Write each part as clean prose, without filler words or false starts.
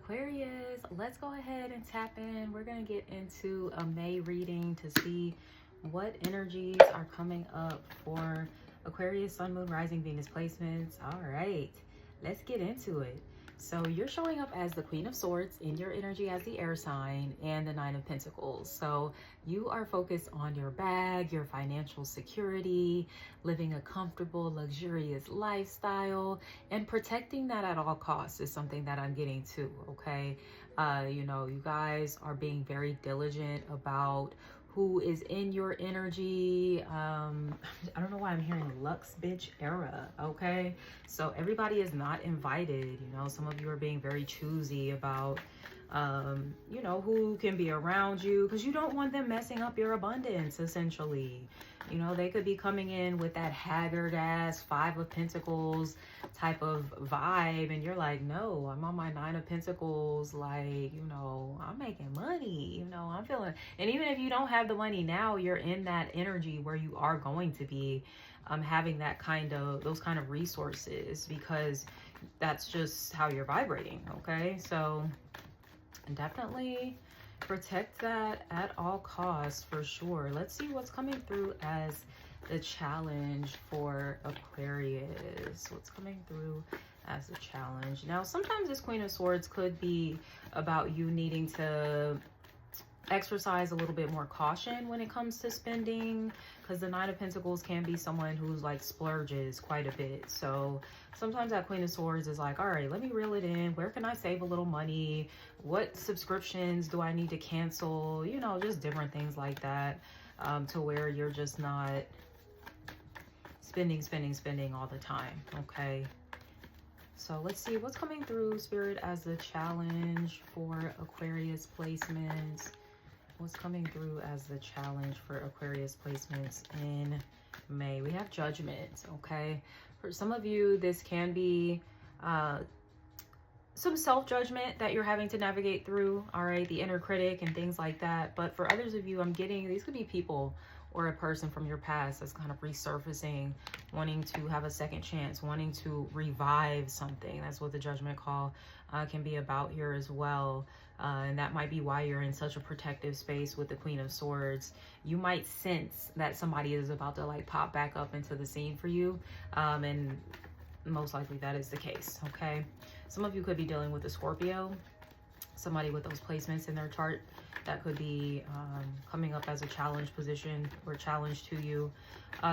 Aquarius, let's go ahead and tap in. We're going to get into a May reading to see what energies are coming up for Aquarius, Sun, Moon, Rising, Venus placements. All right, let's get into it. So you're showing up as the Queen of Swords in your energy as the air sign and the Nine of Pentacles. So you are focused on your bag, your financial security, living a comfortable, luxurious lifestyle, and protecting that at all costs is something that I'm getting to, okay? You know, you guys are being very diligent about who is in your energy. I don't know why I'm hearing Lux bitch era, okay? So everybody is not invited, you know. Some of you are being very choosy about, you know, who can be around you, because you don't want them messing up your abundance, essentially. You know, they could be coming in with that haggard ass Five of Pentacles type of vibe, and you're like, no, I'm on my Nine of Pentacles, like, you know, I'm making money, you know, I'm feeling. And even if you don't have the money now, you're in that energy where you are going to be having that kind of, those kind of resources, because that's just how you're vibrating, okay? So definitely protect that at all costs for sure. Let's see what's coming through as the challenge for Aquarius. What's coming through as a challenge? Now, sometimes this Queen of Swords could be about you needing to exercise a little bit more caution when it comes to spending, because the Nine of Pentacles can be someone who's like splurges quite a bit. So sometimes that Queen of Swords is like, all right, let me reel it in. Where can I save a little money? What subscriptions do I need to cancel? You know, just different things like that, to where you're just not spending all the time, okay? So let's see what's coming through, Spirit, as the challenge for Aquarius placements. What's coming through as the challenge for Aquarius placements in May? We have Judgment, okay? For some of you, this can be some self-judgment that you're having to navigate through, all right? The inner critic and things like that. But for others of you, I'm getting, these could be people or a person from your past that's kind of resurfacing, wanting to have a second chance, wanting to revive something. That's what the Judgment call can be about here as well. And that might be why you're in such a protective space with the Queen of Swords. You might sense that somebody is about to like pop back up into the scene for you. And most likely that is the case, okay? Some of you could be dealing with a Scorpio, somebody with those placements in their chart that could be coming up as a challenge position or challenge to you.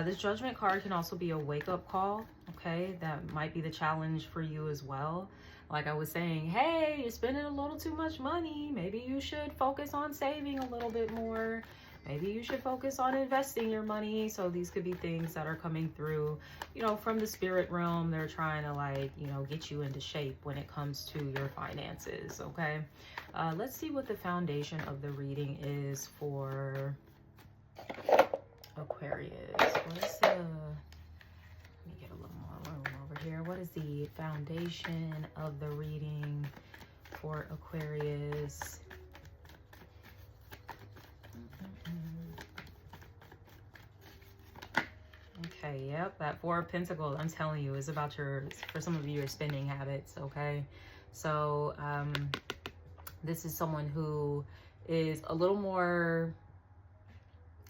This Judgment card can also be a wake-up call, okay? That might be the challenge for you as well. Like I was saying, hey, you're spending a little too much money. Maybe you should focus on saving a little bit more. Maybe you should focus on investing your money. So these could be things that are coming through, you know, from the spirit realm. They're trying to like, you know, get you into shape when it comes to your finances, okay? Let's see what the foundation of the reading is for Aquarius. What is the, let me get a little more room over here. What is the foundation of the reading for Aquarius? Okay, yep, that Four of Pentacles, I'm telling you, is about your, for some of you, your spending habits, okay? So, this is someone who is a little more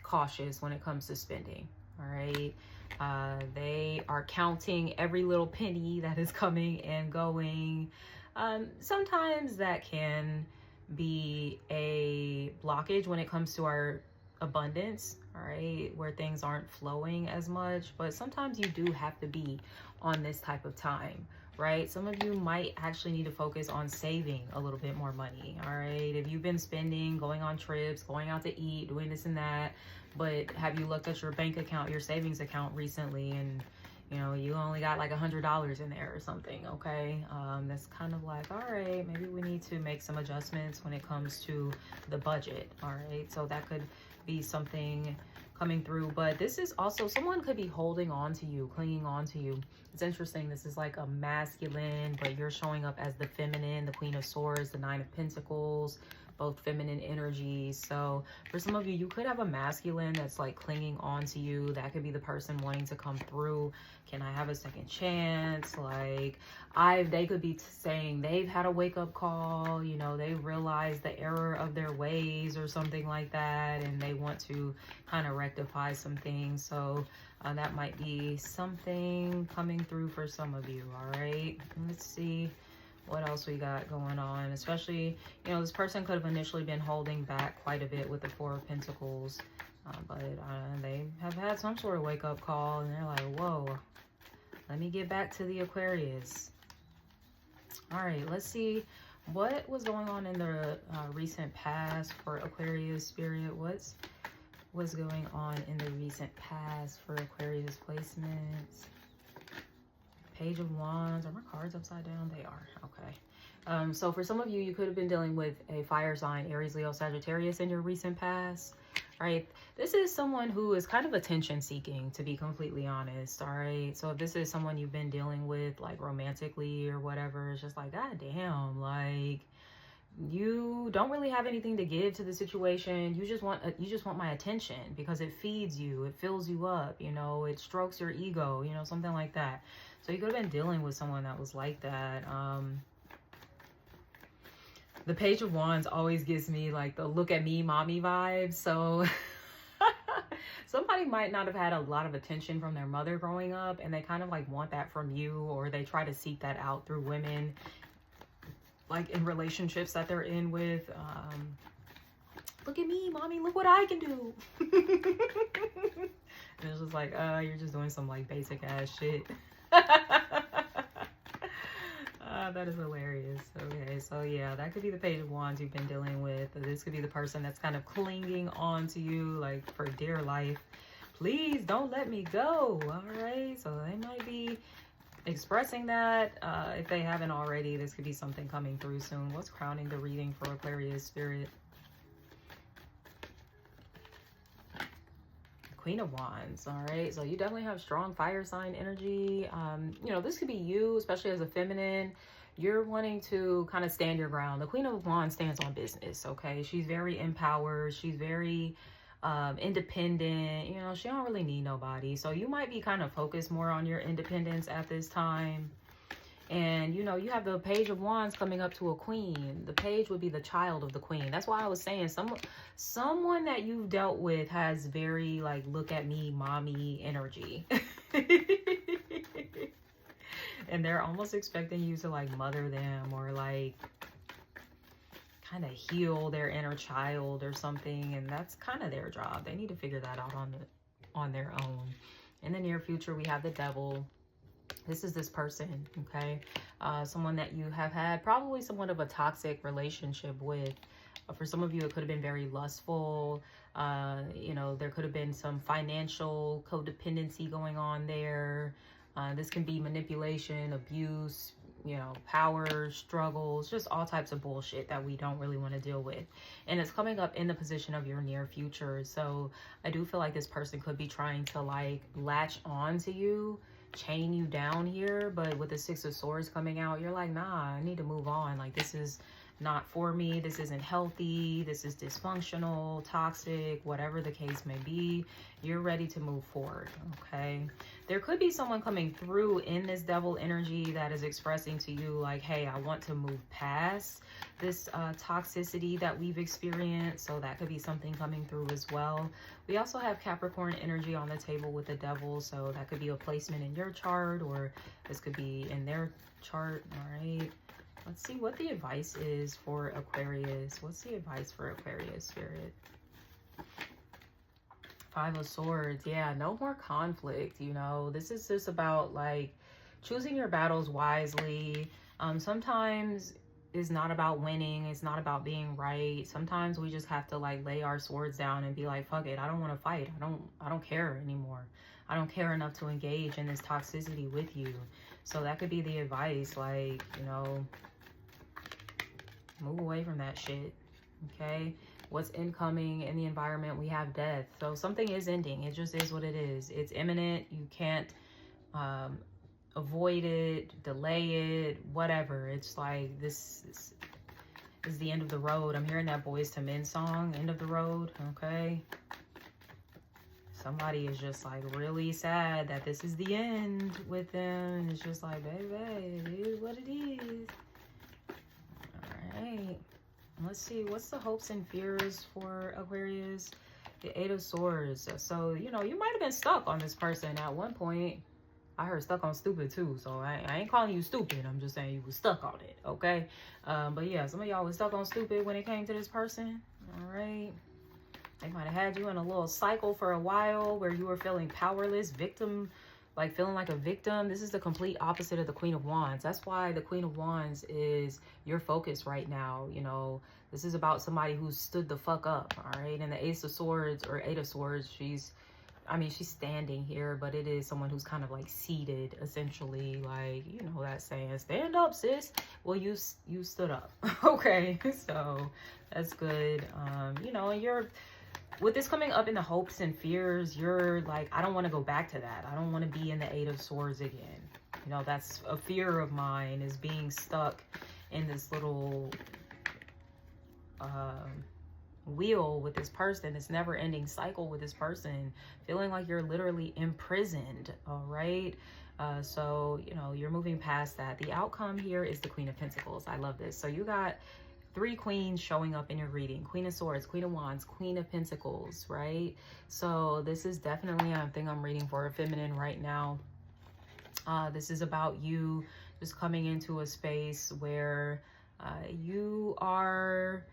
cautious when it comes to spending, all right? They are counting every little penny that is coming and going. Sometimes that can be a blockage when it comes to our abundance, all right, where things aren't flowing as much. But sometimes you do have to be on this type of time, right? Some of you might actually need to focus on saving a little bit more money, all right? If you've been spending, going on trips, going out to eat, doing this and that, but have you looked at your bank account, your savings account recently, and you know, you only got like $100 in there or something, okay? That's kind of like, all right, maybe we need to make some adjustments when it comes to the budget, all right? So that could be something coming through. But this is also, someone could be holding on to you, clinging on to you. It's interesting. This is like a masculine, but you're showing up as the feminine, the Queen of Swords, the Nine of Pentacles, both feminine energies. So for some of you, you could have a masculine that's like clinging on to you. That could be the person wanting to come through. Can I have a second chance? Like they could be saying they've had a wake-up call, you know, they realize the error of their ways or something like that, and they want to kind of rectify some things. So that might be something coming through for some of you. All right, let's see what else we got going on. Especially, you know, this person could have initially been holding back quite a bit with the Four of Pentacles, but they have had some sort of wake-up call, and they're like, whoa, let me get back to the Aquarius. All right, let's see what was going on in the recent past for Aquarius spirit. What's going on in the recent past for Aquarius placements? Page of Wands. Are my cards upside down? They are. Okay. So for some of you, you could have been dealing with a fire sign, Aries, Leo, Sagittarius in your recent past. Right? This is someone who is kind of attention seeking, to be completely honest. All right. So if this is someone you've been dealing with like romantically or whatever, it's just like, God damn, like you don't really have anything to give to the situation. You just want my attention because it feeds you, it fills you up, you know, it strokes your ego, you know, something like that. So you could have been dealing with someone that was like that. The Page of Wands always gives me like the look at me mommy vibes. So somebody might not have had a lot of attention from their mother growing up, and they kind of like want that from you, or they try to seek that out through women, like in relationships that they're in with. Look at me, mommy, look what I can do. And it's just like, you're just doing some like basic ass shit. That is hilarious. Okay, so yeah, that could be the Page of Wands you've been dealing with. This could be the person that's kind of clinging on to you like for dear life. Please don't let me go. All right, so they might be expressing that. If they haven't already, this could be something coming through soon. What's crowning the reading for Aquarius spirit? Queen of Wands. All right, so you definitely have strong fire sign energy. You know, this could be you, especially as a feminine. You're wanting to kind of stand your ground. The Queen of Wands stands on business. Okay, she's very empowered. She's very independent. You know, she don't really need nobody. So you might be kind of focused more on your independence at this time. And, you know, you have the Page of Wands coming up to a queen. The page would be the child of the queen. That's why I was saying someone that you've dealt with has very, like, look at me, mommy energy. And they're almost expecting you to, like, mother them or, like, kind of heal their inner child or something. And that's kind of their job. They need to figure that out on their own. In the near future, we have the Devil. This is this person, okay? Someone that you have had probably somewhat of a toxic relationship with. For some of you, it could have been very lustful. You know, there could have been some financial codependency going on there. This can be manipulation, abuse, you know, power struggles, just all types of bullshit that we don't really want to deal with. And it's coming up in the position of your near future. So I do feel like this person could be trying to like latch on to you, chain you down here, but with the Six of Swords coming out, you're like, nah, I need to move on. Like, this is not for me. This isn't healthy. This is dysfunctional, toxic, whatever the case may be. You're ready to move forward, okay? There could be someone coming through in this Devil energy that is expressing to you like, hey, I want to move past this toxicity that we've experienced. So that could be something coming through as well. We also have Capricorn energy on the table with the Devil. So that could be a placement in your chart, or this could be in their chart. All right. Let's see what the advice is for Aquarius. What's the advice for Aquarius spirit? Five of Swords. Yeah, no more conflict. You know, this is just about like choosing your battles wisely. Sometimes it's not about winning. It's not about being right. Sometimes we just have to like lay our swords down and be like, fuck it. I don't want to fight. I don't care anymore. I don't care enough to engage in this toxicity with you. So that could be the advice. Like, you know, move away from that shit. Okay. what's incoming in the environment, we have death. So something is ending. It just is what it is. It's imminent. You can't avoid it, delay it, whatever. It's like this is the end of the road. I'm hearing that Boys to Men song, End of the Road, okay? Somebody is just like really sad that this is the end with them. And it's just like, baby, it is what it is. All right. Let's see. What's the hopes and fears for Aquarius? The Eight of Swords. So, you know, you might have been stuck on this person at one point. I heard stuck on stupid too. So I ain't calling you stupid. I'm just saying you was stuck on it. Okay. But yeah, some of y'all was stuck on stupid when it came to this person. All right. They might have had you in a little cycle for a while where you were feeling powerless, victim, like feeling like a victim. This is the complete opposite of the Queen of Wands. That's why the Queen of Wands is your focus right now. You know, this is about somebody who stood the fuck up. All right. And the Ace of Swords or Eight of Swords, she's standing here, but it is someone who's kind of like seated, essentially. Like, you know that saying, stand up, sis. Well, you stood up. Okay. So that's good. You know, and you're, with this coming up in the hopes and fears, you're like, I don't want to go back to that. I don't want to be in the Eight of Swords again. You know, that's a fear of mine, is being stuck in this little wheel with this person, this never-ending cycle with this person, feeling like you're literally imprisoned. All right. So, you know, you're moving past that. The outcome here is the Queen of Pentacles. I love this. So you got 3 queens showing up in your reading: Queen of Swords, Queen of Wands, Queen of Pentacles, right? So this is definitely, I think I'm reading for a feminine right now. This is about you just coming into a space where you are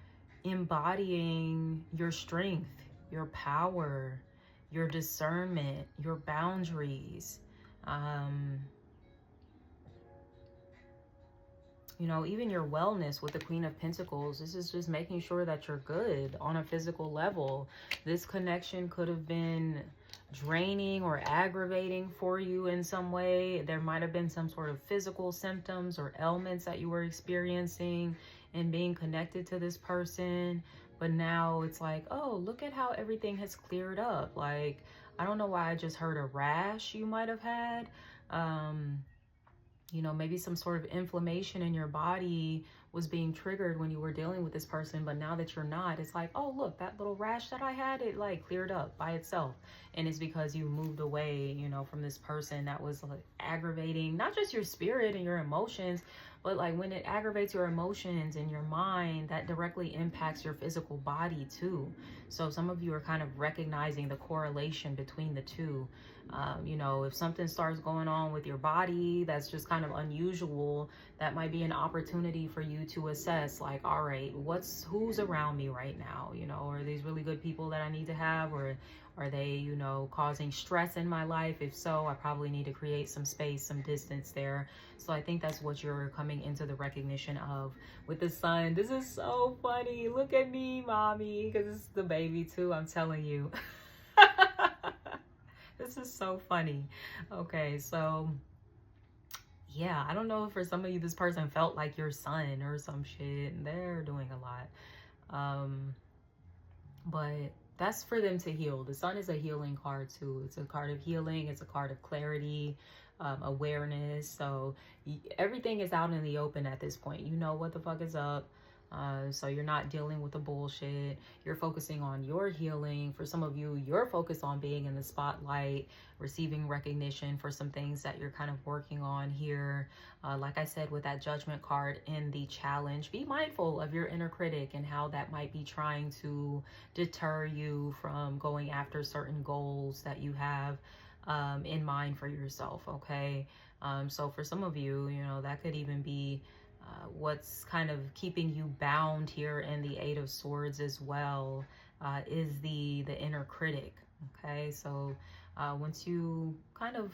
embodying your strength, your power, your discernment, your boundaries. You know, even your wellness with the Queen of Pentacles. This is just making sure that you're good on a physical level. This connection could have been draining or aggravating for you in some way. There might have been some sort of physical symptoms or ailments that you were experiencing and being connected to this person. But now it's like, oh, look at how everything has cleared up. Like, I don't know why I just heard a rash you might have had. You know, maybe some sort of inflammation in your body was being triggered when you were dealing with this person, but now that you're not, it's like, oh, look, that little rash that I had, it like cleared up by itself. And it's because you moved away, you know, from this person that was like aggravating, not just your spirit and your emotions, but like when it aggravates your emotions and your mind, that directly impacts your physical body too. So some of you are kind of recognizing the correlation between the two. You know, if something starts going on with your body that's just kind of unusual, that might be an opportunity for you to assess, like, all right, who's around me right now? You know, are these really good people that I need to have, or are they, you know, causing stress in my life? If so, I probably need to create some space, some distance there. So I think that's what you're coming into the recognition of with the Sun. This is so funny. Look at me, mommy, because it's the baby too, I'm telling you. This is so funny. Okay, so yeah, I don't know if for some of you this person felt like your son or some shit. They're doing a lot. But that's for them to heal. The Sun is a healing card too. It's a card of healing. It's a card of clarity, awareness. So everything is out in the open at this point. You know what the fuck is up. So you're not dealing with the bullshit. You're focusing on your healing. For some of you, you're focused on being in the spotlight, receiving recognition for some things that you're kind of working on here. Like I said, with that Judgment card in the challenge, be mindful of your inner critic and how that might be trying to deter you from going after certain goals that you have in mind for yourself, okay? So for some of you, you know, that could even be what's kind of keeping you bound here in the Eight of Swords as well, is the inner critic. Okay, so once you kind of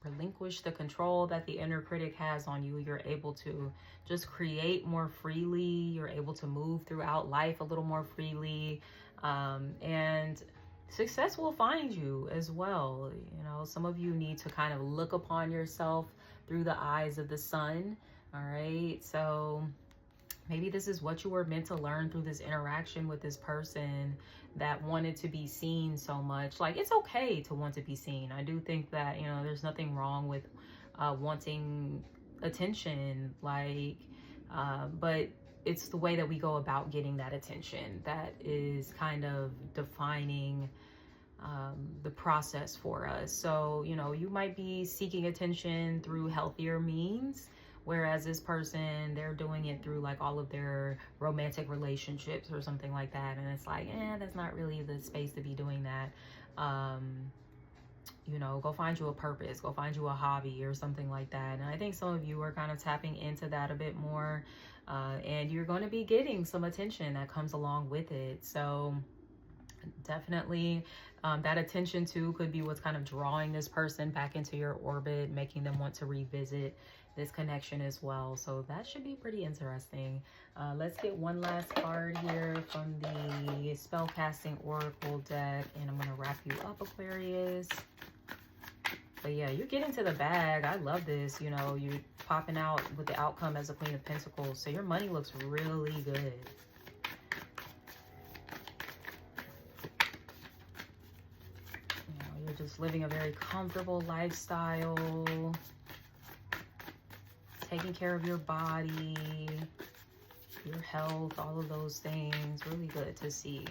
relinquish the control that the inner critic has on you, you're able to just create more freely. You're able to move throughout life a little more freely, and success will find you as well. You know, some of you need to kind of look upon yourself through the eyes of the Sun. All right, so Maybe this is what you were meant to learn through this interaction with this person that wanted to be seen so much. Like, it's okay to want to be seen. I do think that, you know, there's nothing wrong with wanting attention, like, but it's the way that we go about getting that attention that is kind of defining the process for us. So, you know, you might be seeking attention through healthier means, whereas this person, they're doing it through like all of their romantic relationships or something like that. And it's like, that's not really the space to be doing that. You know, go find you a purpose, go find you a hobby or something like that. And I think some of you are kind of tapping into that a bit more. And you're going to be getting some attention that comes along with it. So definitely that attention too could be what's kind of drawing this person back into your orbit, making them want to revisit this connection as well. So that should be pretty interesting. Let's get one last card here from the Spellcasting Oracle deck, and I'm going to wrap you up, Aquarius. But yeah, you're getting to the bag. I love this. You know, you're popping out with the outcome as a Queen of Pentacles. So your money looks really good. You're just living a very comfortable lifestyle, taking care of your body, your health, all of those things. Really good to see.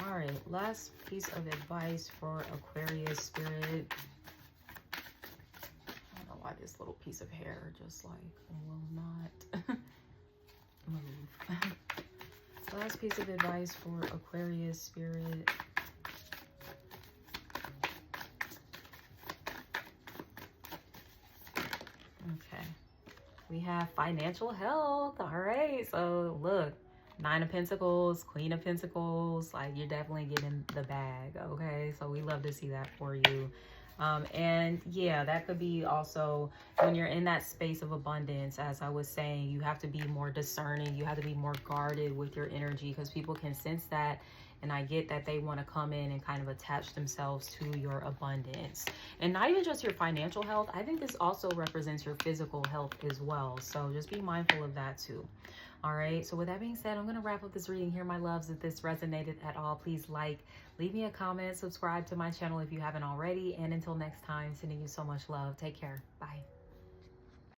All right, last piece of advice for Aquarius spirit. I don't know why this little piece of hair just like will not move. Last piece of advice for Aquarius spirit. Okay, we have financial health. All right, so look, 9 of Pentacles, Queen of Pentacles, like you're definitely getting the bag. Okay, so we love to see that for you. And yeah, that could be also when you're in that space of abundance. As I was saying, you have to be more discerning, you have to be more guarded with your energy, because people can sense that. And I get that they want to come in and kind of attach themselves to your abundance. And not even just your financial health. I think this also represents your physical health as well. So just be mindful of that too. All right. So with that being said, I'm going to wrap up this reading here, my loves. If this resonated at all, please like, leave me a comment, subscribe to my channel if you haven't already. And until next time, sending you so much love. Take care. Bye.